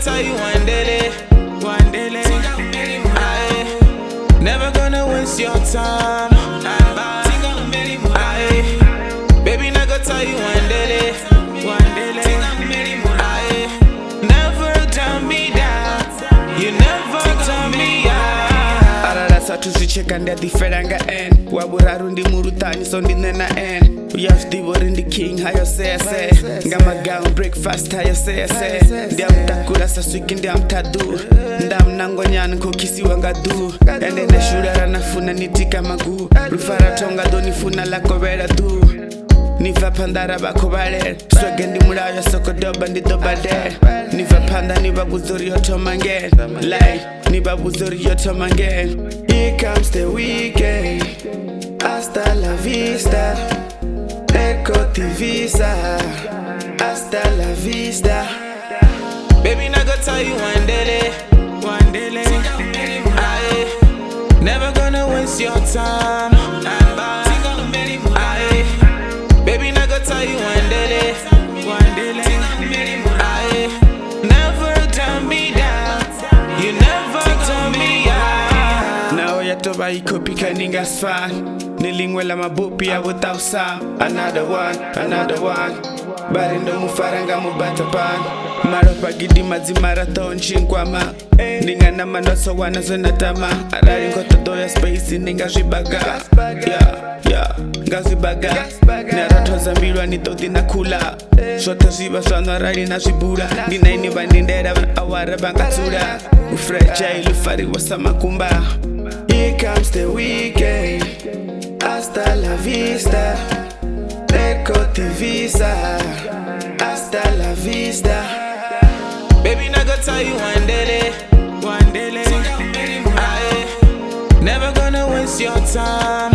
tell you Wandele, Wandele. I never gonna waste your time. Baby, not gonna tell you Wandele, Wandele. I never turn me down. You never turn me out. Ararasa tuzicheka ndadhiferanga en waburarundi murutani so ndinena en uyafdivorindi king hayo sese ngamagaun breakfast hayo sese ndiamtakura saswiki ndiamtadu ndamnangonyana kokisiwa ngadu endene shurara nafuna nitika magu rufara tonga donifuna lakovera du niva pandara bakobalere swege ndi mulayo sokodoba ndidobade niva panda niva buzuri yotomange like niva buzuri yotomange. Here comes the weekend, hasta la vista, ecotivisa, hasta la vista. Baby, not gonna tell you Wandele, Wandele. I never gonna waste your time. Baby, not gonna tell you Wandele, Wandele. I never turn me down. You never turn me out. Now yatoba ikopika ningas fan nilingwela mabupi ya without sound. Another one barindo mufaranga mubata pan maropa gidi mazi marathon chinkwama ninga na manoso wana zonatama arari ngoto doya space ninga zibaga yeah ngazibaga naroto zambilwa nitoti nakula shoto ziba zwana rari na zibura ninaini bandindera awara bangatsura ufragile ufari wasamakumba. Here comes the weekend, hasta la vista, ecotivisa, hasta la vista. Baby, not gonna tell you Wandele, Wandele. I never gonna waste your time.